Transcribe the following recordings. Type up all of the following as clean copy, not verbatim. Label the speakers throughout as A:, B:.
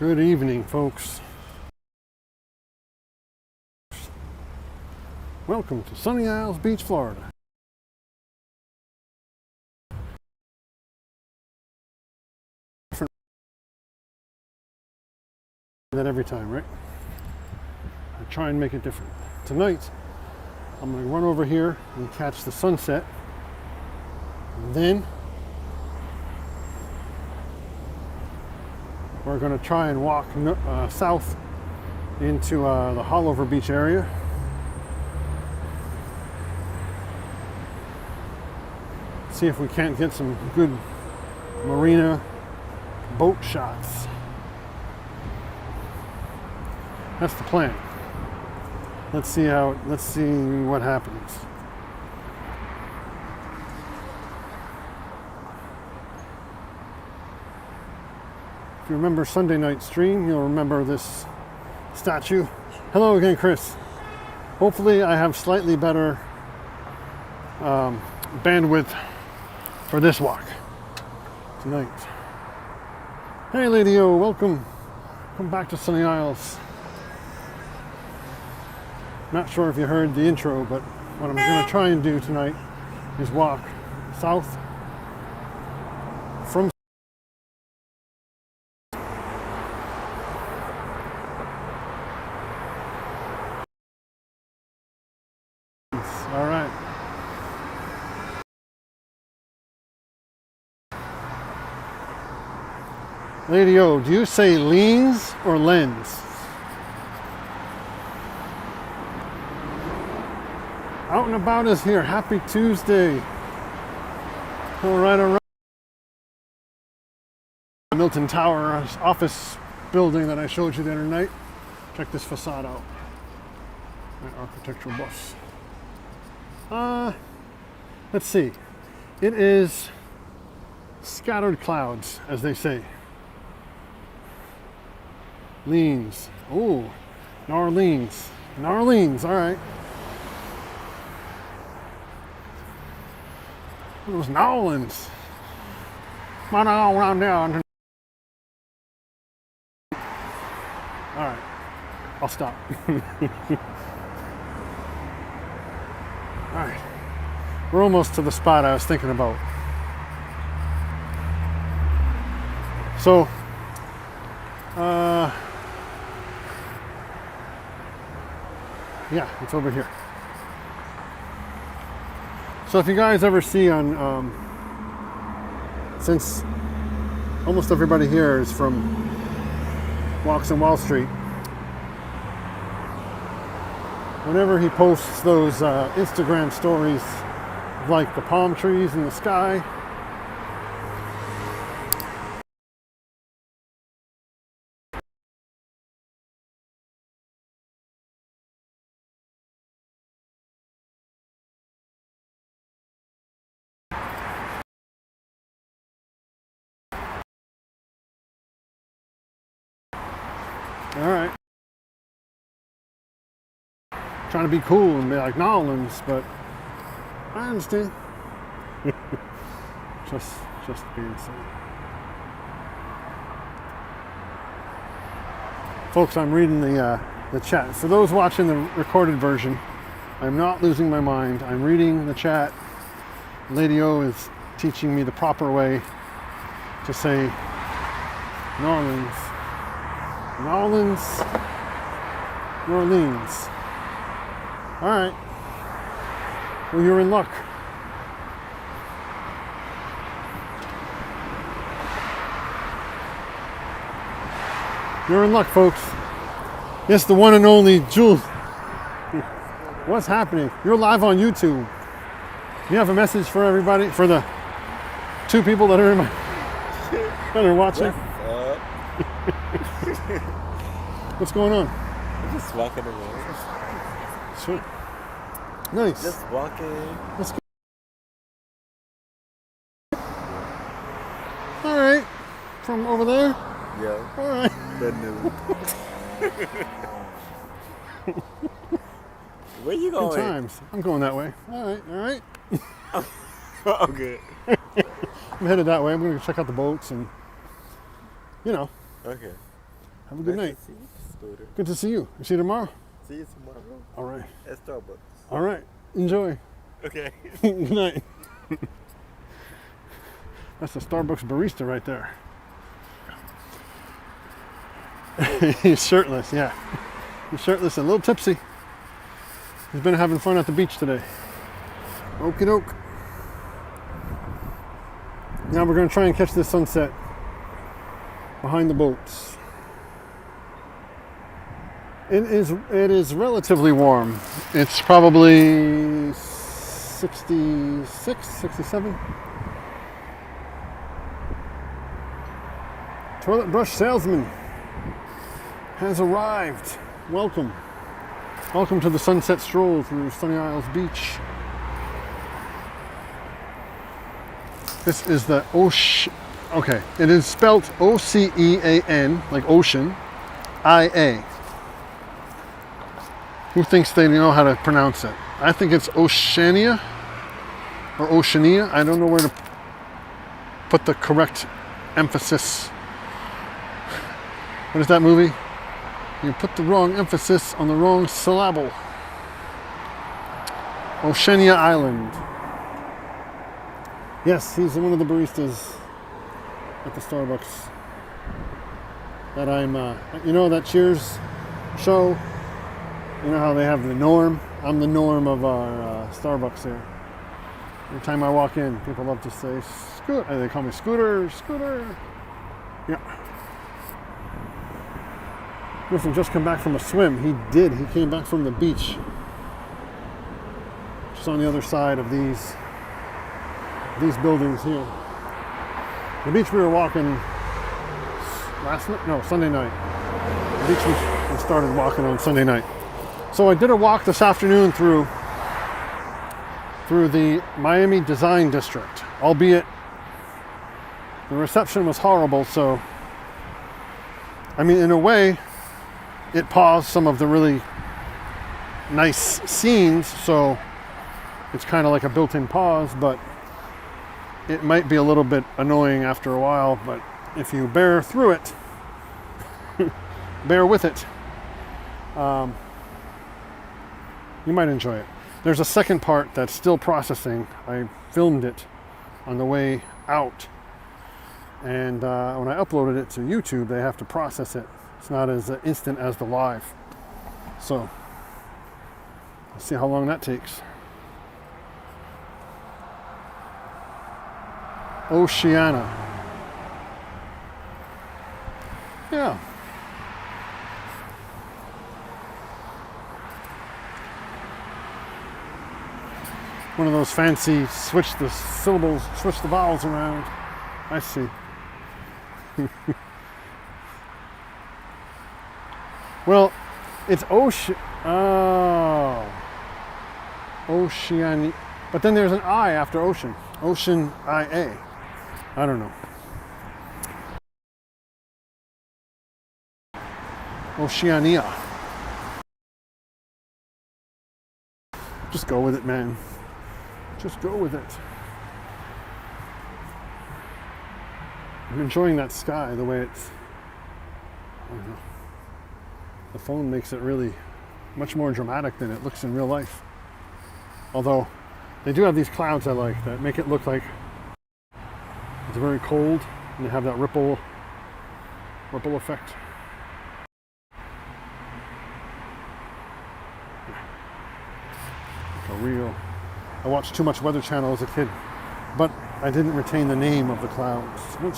A: Good evening, folks. Welcome to Sunny Isles Beach, Florida. That every time, right? I try and make it different. Tonight, I'm going to run over here and catch the sunset. And then we're going to try and walk south into the Hollover Beach area. See if we can't get some good marina boat shots. That's the plan. Let's see what happens. If you remember Sunday night's stream, you'll remember this statue. Hello again, Chris. Hopefully I have slightly better bandwidth for this walk tonight. Hey Lady O, welcome. Come back to Sunny Isles. Not sure if you heard the intro, but what I'm going to try and do tonight is walk south from all right. Lady O, do you say leans or lens? Out and About is here. Happy Tuesday. All right. Milton Tower office building that I showed you the other night. Check this facade out. My architectural buffs. Let's see. It is scattered clouds, as they say. Leans. Oh, Narleans. Narleans, all right. Those Nolans. All right, I'll stop. All right, we're almost to the spot I was thinking about. So, yeah, it's over here. So if you guys ever see on, since almost everybody here is from Walks on Wall Street, whenever he posts those Instagram stories of like the palm trees in the sky, all right. Trying to be cool and be like Nolans, but I understand. just being silly. Folks, I'm reading the chat. For those watching the recorded version, I'm not losing my mind. I'm reading the chat. Lady O is teaching me the proper way to say Nolans. Nolans, New Orleans. All right. Well, you're in luck. You're in luck, folks. Yes, the one and only Jules. What's happening? You're live on YouTube. You have a message for everybody, for the two people that are that are watching. What's going on?
B: I'm just walking around.
A: Sweet. Nice.
B: Just walking.
A: That's good. All right. From over there?
B: Yeah.
A: All right.
B: The new. Where you going?
A: Good times. I'm going that way. All right. All right.
B: Oh, good.
A: I'm headed that way. I'm going to check out the boats and, you know.
B: Okay.
A: Have a good night.
B: See you, Scooter.
A: Good to see you. See you tomorrow?
B: See you tomorrow
A: All right.
B: at Starbucks.
A: All right. Enjoy.
B: Okay.
A: Good night. That's a Starbucks barista right there. He's shirtless, yeah. He's shirtless and a little tipsy. He's been having fun at the beach today. Okie doke. Now we're going to try and catch this sunset behind the boats. It is relatively warm. It's probably 66, 67. Toilet brush salesman has arrived. Welcome. Welcome to the sunset stroll through Sunny Isles Beach. This is the ocean. Okay, it is spelled O-C-E-A-N, like ocean, I-A. Who thinks they know how to pronounce it? I think it's Oceania or Oceania. I don't know where to put the correct emphasis. What is that movie? You put the wrong emphasis on the wrong syllable. Oceania Island. Yes, he's one of the baristas at the Starbucks that I'm, you know that Cheers show? You know how they have the Norm? I'm the Norm of our Starbucks here. Every time I walk in, people love to say, Scooter. They call me Scooter, Scooter. Yeah. Griffin just come back from a swim. He did. He came back from the beach. Just on the other side of these buildings here. The beach we were walking Sunday night. The beach we started walking on Sunday night. So I did a walk this afternoon through the Miami Design District, albeit the reception was horrible. So, I mean, in a way, it paused some of the really nice scenes. So it's kind of like a built-in pause, but it might be a little bit annoying after a while. But if you bear through it, bear with it, you might enjoy it. There's a second part that's still processing. I filmed it on the way out, and when I uploaded it to YouTube, they have to process it. It's not as instant as the live. So, let's see how long that takes. Oceania. Yeah. One of those fancy switch the syllables, switch the vowels around. I see. Well, it's ocean. Oh. Oceania. But then there's an I after ocean. Ocean IA. I don't know. Oceania. Just go with it, man. Just go with it. I'm enjoying that sky, the way it's, I don't know. The phone makes it really much more dramatic than it looks in real life. Although they do have these clouds I like that make it look like it's very cold, and they have that ripple effect. Like a real. I watched too much Weather Channel as a kid, but I didn't retain the name of the clouds. Which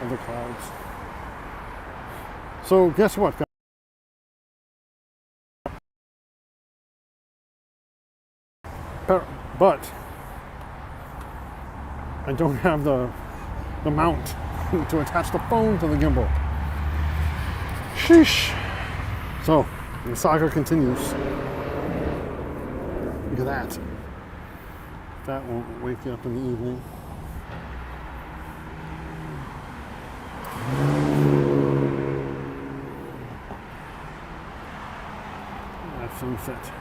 A: of the clouds. So guess what, guys? But I don't have the mount to attach the phone to the gimbal. Sheesh. So the saga continues. Look at that. That won't wake you up in the evening. That sunset.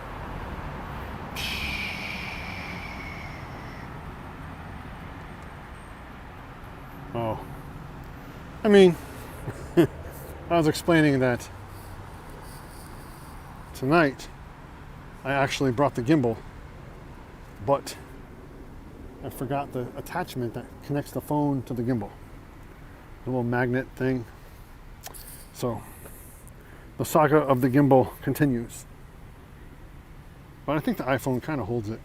A: Oh, I mean, I was explaining that tonight I actually brought the gimbal, but I forgot the attachment that connects the phone to the gimbal. The little magnet thing. So the saga of the gimbal continues. But I think the iPhone kind of holds it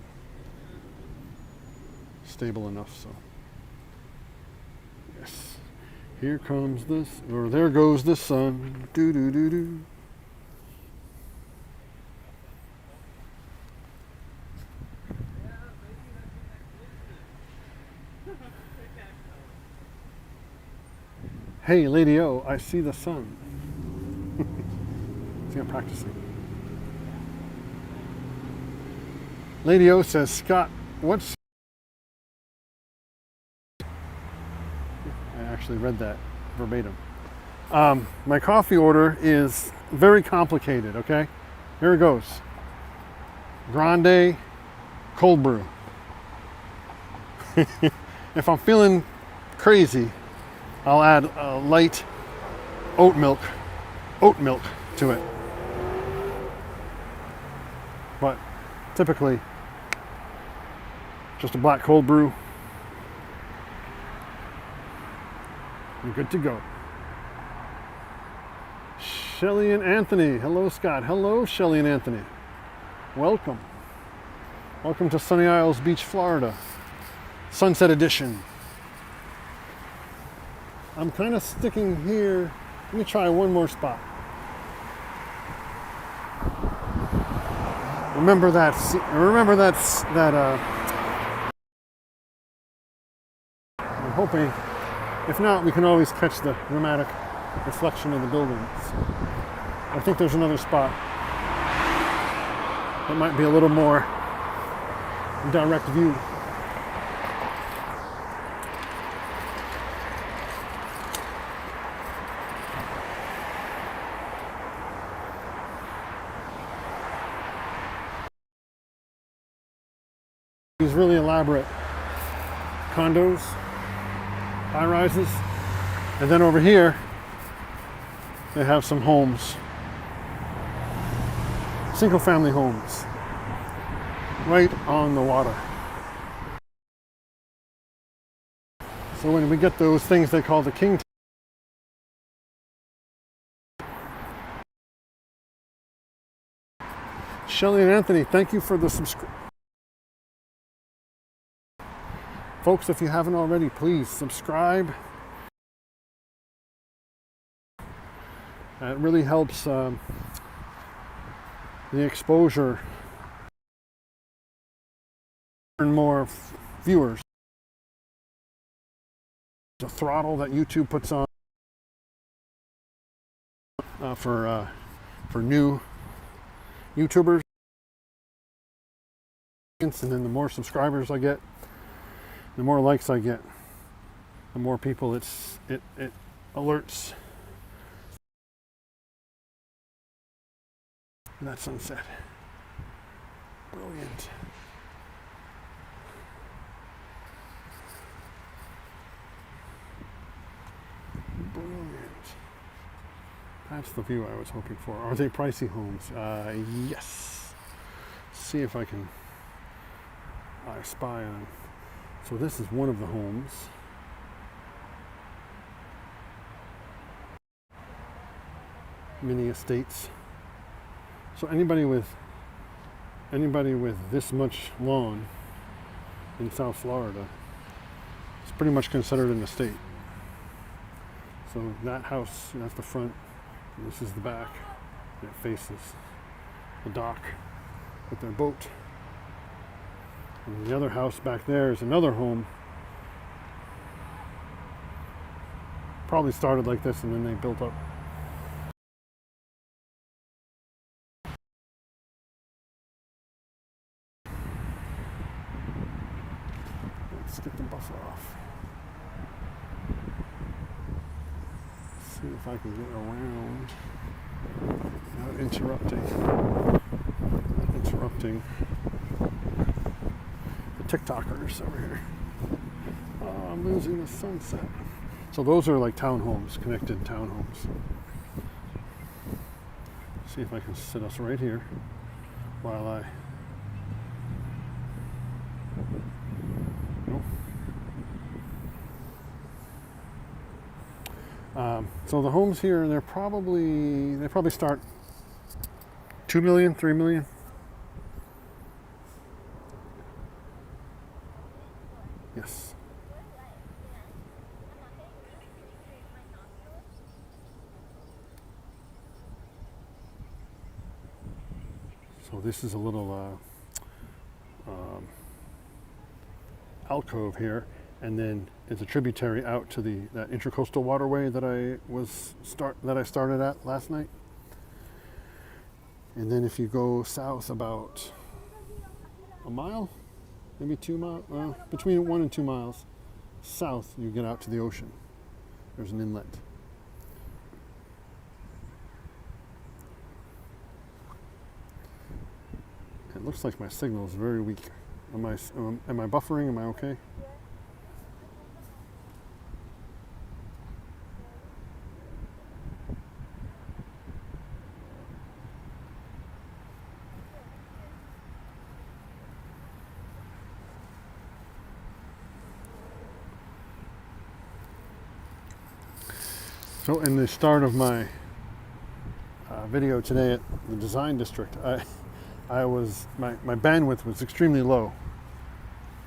A: stable enough, so. Yes. Here comes this, or there goes the sun. Doo doo doo doo. Hey, Lady O, I see the sun. See, I'm practicing. Lady O says, Scott, what's... I actually read that verbatim. My coffee order is very complicated, okay? Here it goes. Grande cold brew. If I'm feeling crazy, I'll add light oat milk to it. But typically, just a black cold brew. You're good to go. Shelly and Anthony. Hello, Scott. Hello, Shelly and Anthony. Welcome. Welcome to Sunny Isles Beach, Florida. Sunset Edition. I'm kind of sticking here. Let me try one more spot. Remember that. I'm hoping. If not, we can always catch the dramatic reflection of the buildings. I think there's another spot that might be a little more direct view. These really elaborate condos, high rises, and then over here they have some homes, single family homes, right on the water. So when we get those things they call the king. Shelly and Anthony, thank you for the subscribe. Folks, if you haven't already, please subscribe. It really helps the exposure and more viewers. The throttle that YouTube puts on for new YouTubers, and then the more subscribers I get, the more likes I get, the more people it alerts. That sunset. Brilliant. Brilliant. That's the view I was hoping for. Are they pricey homes? Yes. See if I can spy on. So this is one of the homes. Mini estates. So anybody with this much lawn in South Florida is pretty much considered an estate. So that house, that's the front, and this is the back. And it faces the dock with their boat. And the other house back there is another home. Probably started like this and then they built up. Let's get the buffer off. See if I can get around without interrupting the TikTokers over here. Oh, I'm losing the sunset. So those are like townhomes, connected townhomes. See if I can sit us right here while I. Nope. So the homes here, they probably start 2 million, 3 million. Yes. So this is a little alcove here, and then it's a tributary out to that intracoastal waterway that I started at last night. And then if you go south about a mile, maybe 2 miles, well, between 1 and 2 miles south, you get out to the ocean. There's an inlet. It looks like my signal is very weak. Am I buffering? Am I okay? So in the start of my video today at the design district, my bandwidth was extremely low.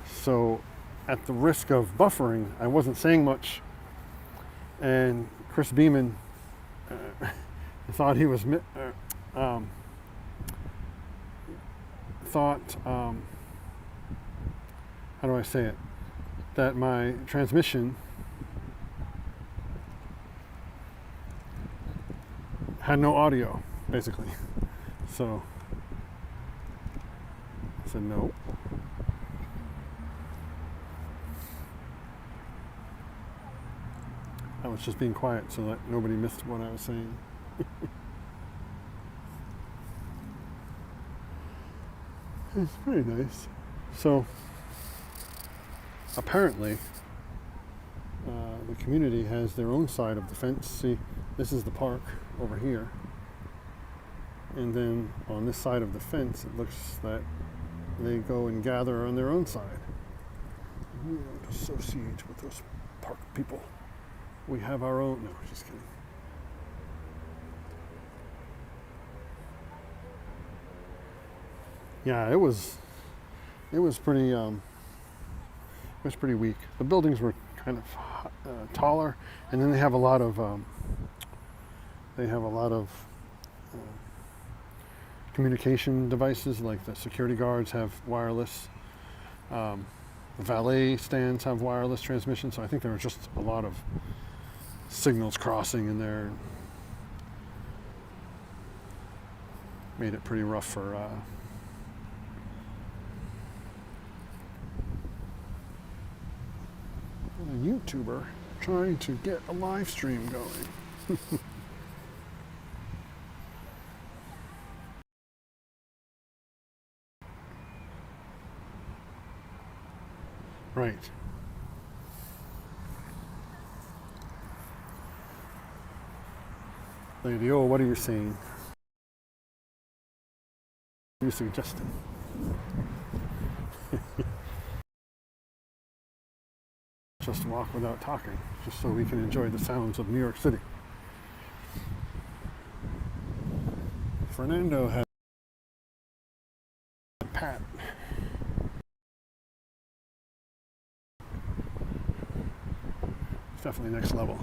A: So at the risk of buffering, I wasn't saying much. And Chris Beeman thought he was how do I say it? That my transmission had no audio, basically. So I said no. I was just being quiet so that nobody missed what I was saying. It's pretty nice. So apparently the community has their own side of the fence. See, this is the park over here. And then on this side of the fence, it looks that they go and gather on their own side. We don't associate with those park people. We have our own. No, just kidding. Yeah, it was pretty weak. The buildings were kind of taller, and then they have a lot of communication devices. Like the security guards have wireless. The valet stands have wireless transmission. So I think there was just a lot of signals crossing in there. Made it pretty rough for a YouTuber trying to get a live stream going. Right. Lady, oh, what are you saying? What are you suggesting? Just walk without talking, just so we can enjoy the sounds of New York City. Fernando had Pat. It's definitely next level.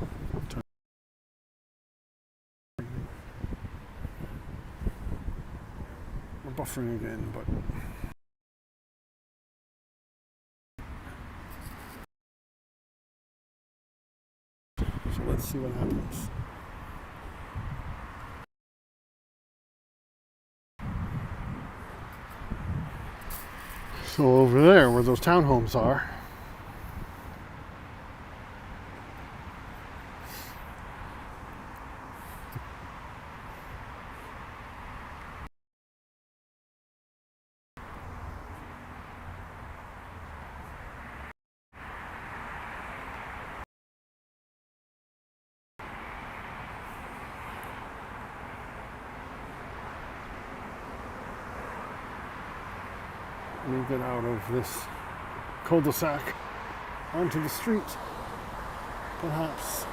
A: We're buffering again, but so let's see what happens. So over there, where those townhomes are, me get out of this cul-de-sac onto the street, perhaps.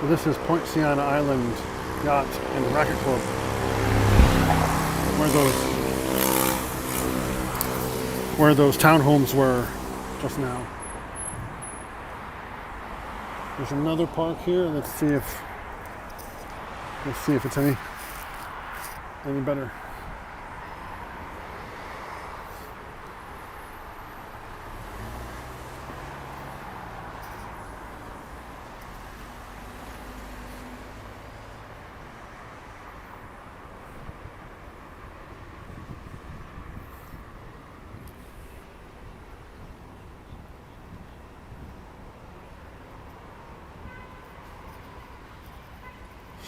A: So this is Point Sienna Island Yacht and Racquet Club, where those townhomes were just now. There's another park here. Let's see if it's any better.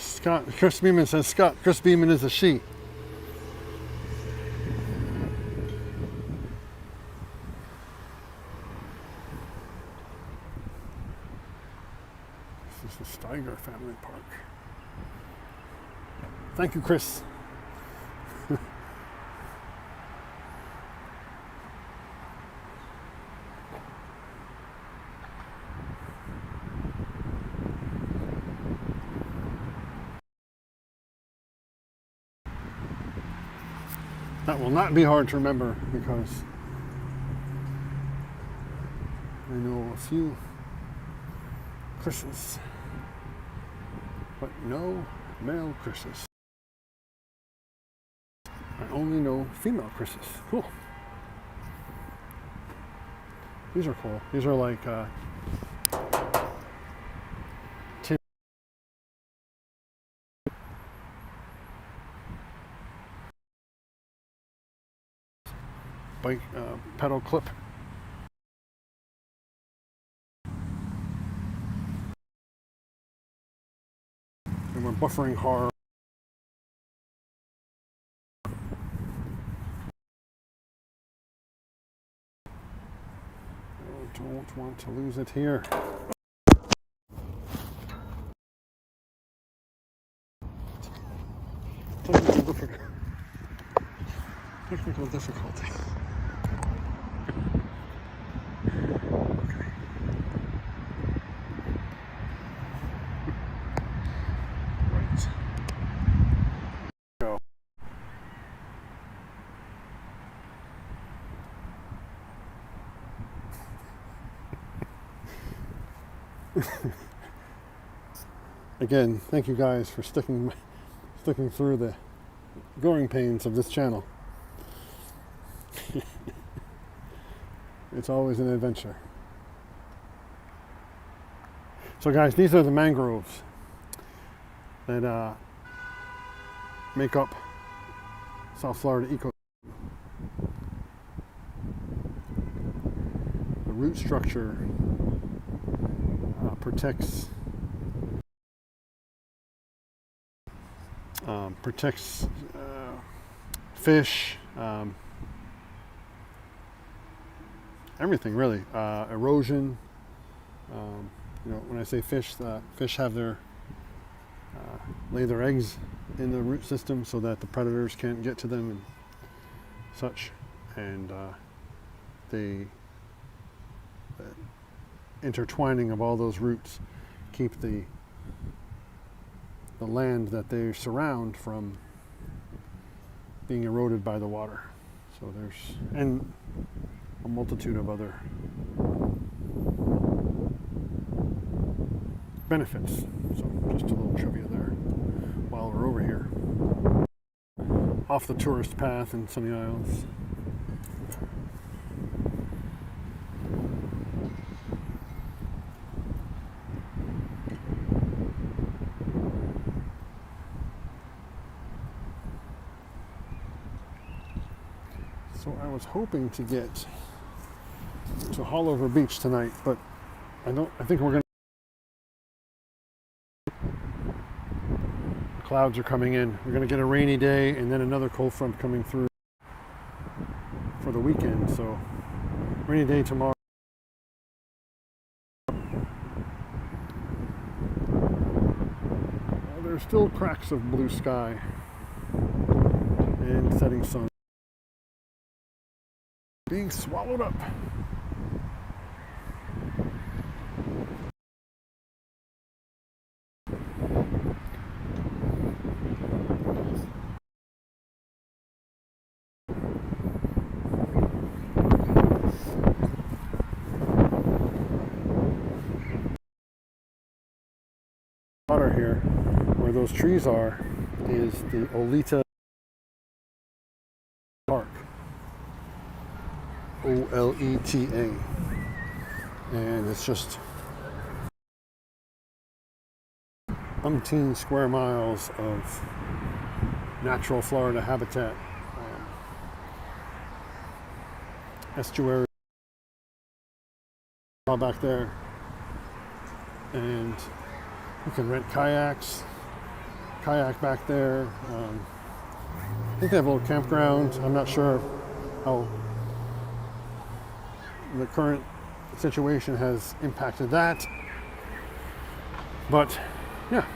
A: Scott, Chris Beeman says, Scott, Chris Beeman is a she. This is the Steiger Family Park. Thank you, Chris. That will not be hard to remember because I know a few Chris's, but no male Chris's. I only know female Chris's. Cool. These are cool. These are like bike pedal clip. And we're buffering hard. I don't want to lose it here. Technical difficulty. Okay. Right. Go. Again, thank you guys for sticking through the growing pains of this channel. It's always an adventure. So guys, these are the mangroves that make up South Florida ecosystem. The root structure protects fish, everything really, erosion. You know, when I say fish, fish have their lay their eggs in the root system so that the predators can't get to them and such, and the intertwining of all those roots keep the land that they surround from being eroded by the water. So and a multitude of other benefits. So just a little trivia there while we're over here. Off the tourist path in Sunny Isles. So I was hoping to get to Haulover Beach tonight, but I think we're gonna. The clouds are coming in. We're gonna get a rainy day and then another cold front coming through for the weekend, so rainy day tomorrow. There's still cracks of blue sky and setting sun being swallowed up. Water here, where those trees are, is the Oleta Park. Oleta. And it's just umpteen square miles of natural Florida habitat. Estuary all back there. And you can rent kayaks, kayak back there. I think they have a little campground. I'm not sure how the current situation has impacted that. But yeah.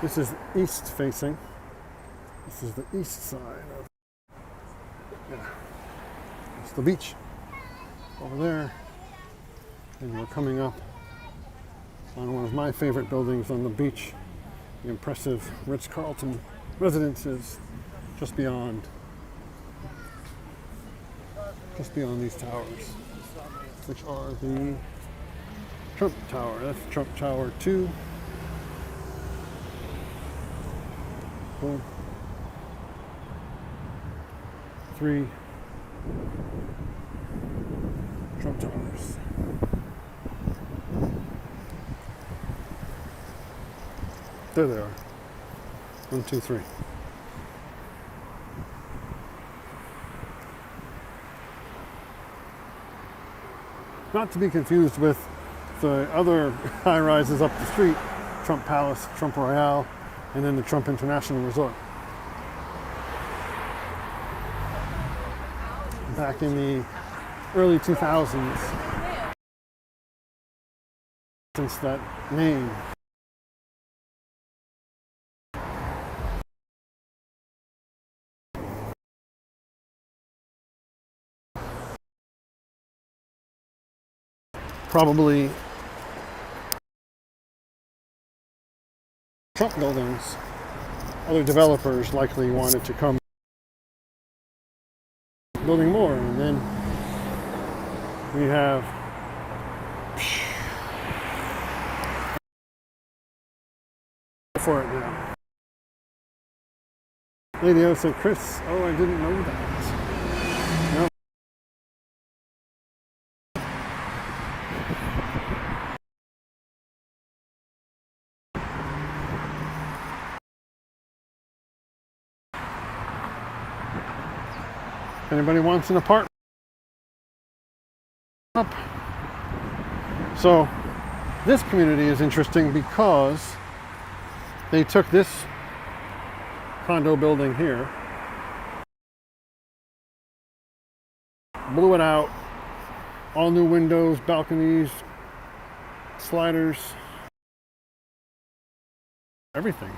A: This is east facing. This is the east side of, yeah. It's the beach over there. And we're coming up on one of my favorite buildings on the beach, the impressive Ritz-Carlton residences just beyond these towers, which are the Trump Tower. That's Trump Tower 2. Boom. 3 Trump Towers. There they are. 1, 2, 3. Not to be confused with the other high rises up the street, Trump Palace, Trump Royale, and then the Trump International Resort. Back in the early 2000s, since that name. Probably Trump buildings, other developers likely wanted to come building more, and then we have for it now. Lady O said, Chris, oh, I didn't know that. No. Anybody wants an apartment? So this community is interesting because they took this condo building here, blew it out, all new windows, balconies, sliders, everything.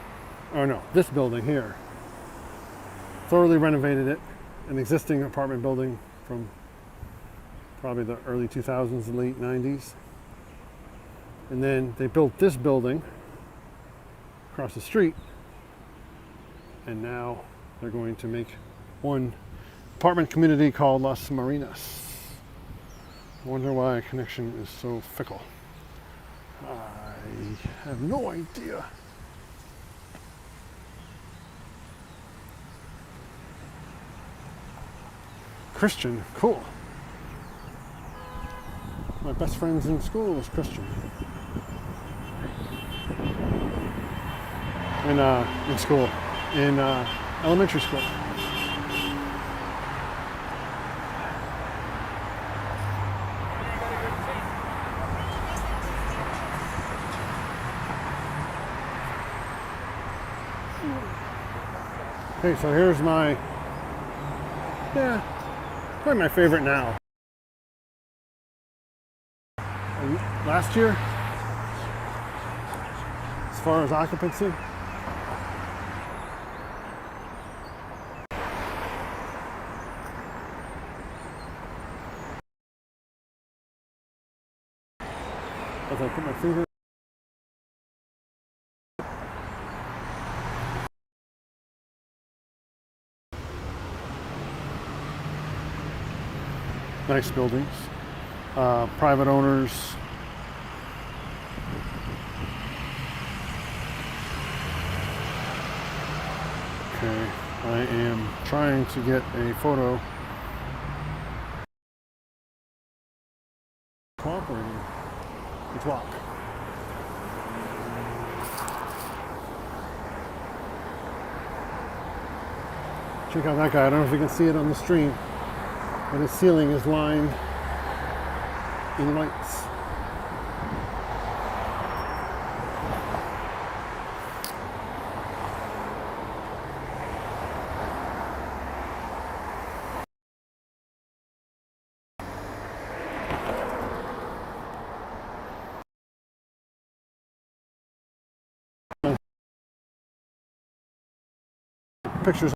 A: Oh no, this building here, thoroughly renovated it. An existing apartment building from probably the early 2000s, late 90s. And then they built this building across the street. And now they're going to make one apartment community called Las Marinas. I wonder why a connection is so fickle. I have no idea. Christian, cool. My best friends in school was Christian. In school, in elementary school. Okay, so here's my, yeah, probably my favorite now. Last year, as far as occupancy, as I put my finger. Nice buildings, private owners. Okay, I am trying to get a photo. Cooperating. Let's walk. Check out that guy. I don't know if you can see it on the stream, but his ceiling is lined in lights. Pictures.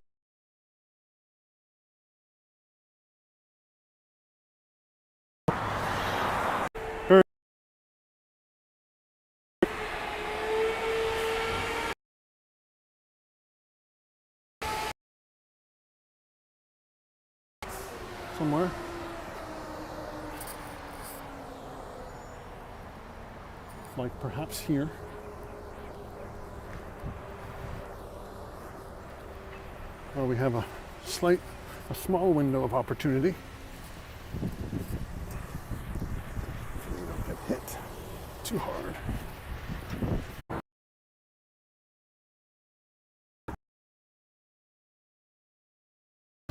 A: Somewhere. Like perhaps here. Or we have a small window of opportunity. We don't get hit too hard.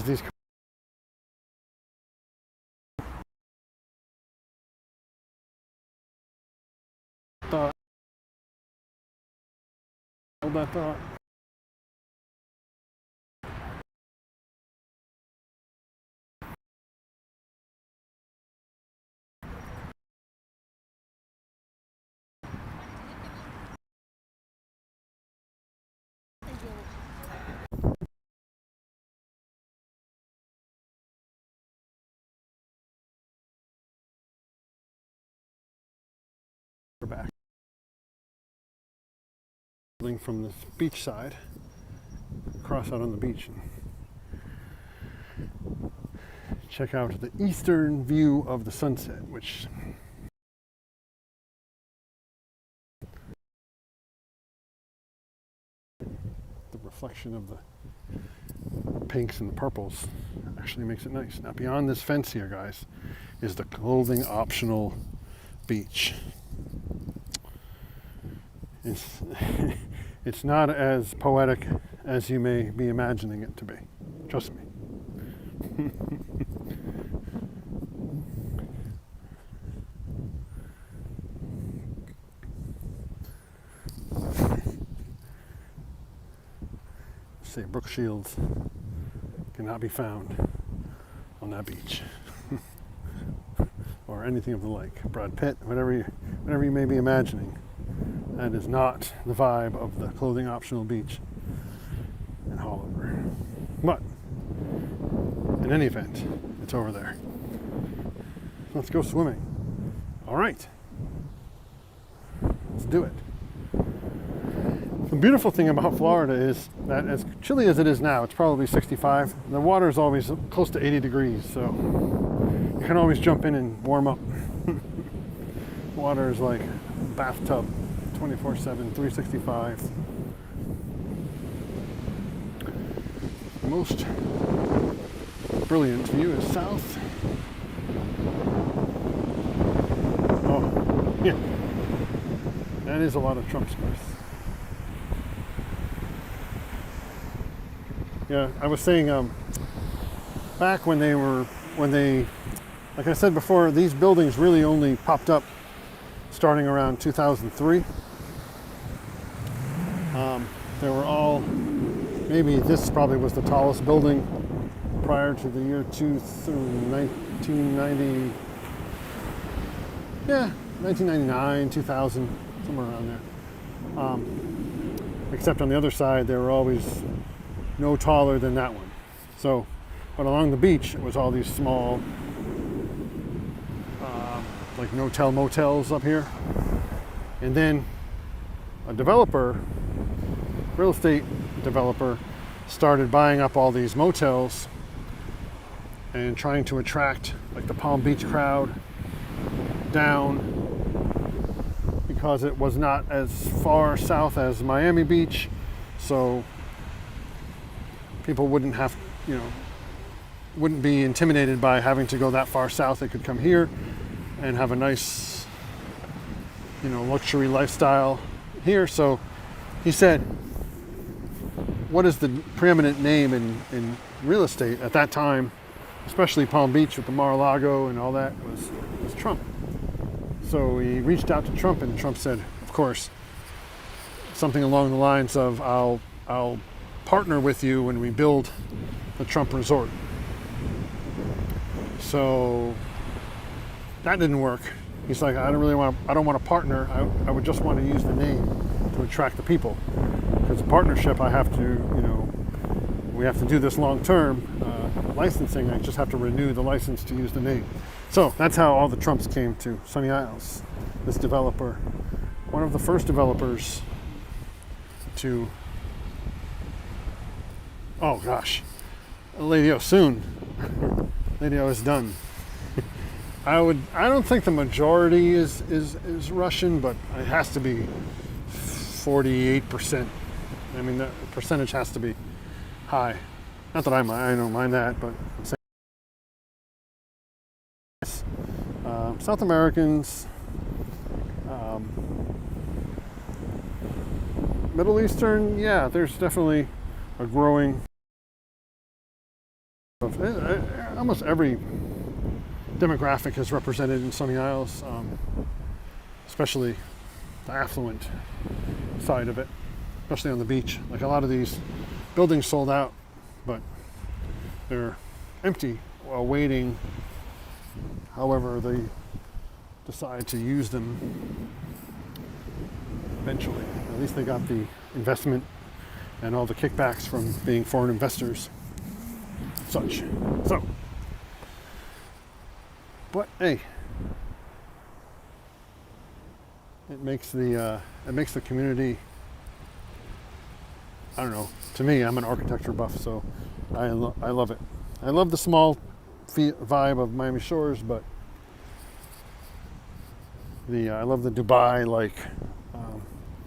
A: These thought. Hold that thought. We're back. From the beach side, cross out on the beach and check out the eastern view of the sunset, which the reflection of the pinks and the purples actually makes it nice. Now beyond this fence here, guys, is the clothing optional beach. It's not as poetic as you may be imagining it to be. Trust me. Say Brooke Shields cannot be found on that beach. Or anything of the like. Brad Pitt, whatever you may be imagining. That is not the vibe of the clothing optional beach in Holliver. But in any event, it's over there. Let's go swimming. All right. Let's do it. The beautiful thing about Florida is that as chilly as it is now, it's probably 65. The water is always close to 80 degrees, so you can always jump in and warm up. Water is like a bathtub. 24/7, 365. The most brilliant view is south. Oh, yeah. That is a lot of Trump Smiths. Yeah, I was saying back when they, like I said before, these buildings really only popped up starting around 2003. They were all maybe this probably was the tallest building prior to the year 1990. Yeah, 1999, 2000, somewhere around there. Except on the other side, they were always no taller than that one. So, but along the beach, it was all these small, like no-tell motels up here. And then a developer, real estate developer, started buying up all these motels and trying to attract like the Palm Beach crowd down, because it was not as far south as Miami Beach, so people wouldn't have, wouldn't be intimidated by having to go that far south. They could come here and have a nice, luxury lifestyle here. So he said, what is the preeminent name in real estate at that time, especially Palm Beach with the Mar-a-Lago and all that, was Trump. So he reached out to Trump, and Trump said, of course, something along the lines of, I'll partner with you when we build the Trump Resort. So that didn't work. He's like, I don't want to partner. I would just want to use the name to attract the people. Because a partnership, I have to, we have to do this long term. Licensing, I just have to renew the license to use the name. So that's how all the Trumps came to Sunny Isles. This developer, one of the first developers to, oh gosh, Lady O soon. Lady O is done. I don't think the majority is Russian, but it has to be 48%. I mean, the percentage has to be high. Not that I don't mind that, but South Americans, Middle Eastern, yeah, there's definitely a growing of almost every demographic is represented in Sunny Isles, especially the affluent side of it, especially on the beach. Like a lot of these buildings sold out, but they're empty while waiting. However, they decide to use them eventually. At least they got the investment and all the kickbacks from being foreign investors, such. So, but hey, it makes the community. I don't know. To me, I'm an architecture buff, so I love it. I love the small vibe of Miami Shores, but I love the Dubai like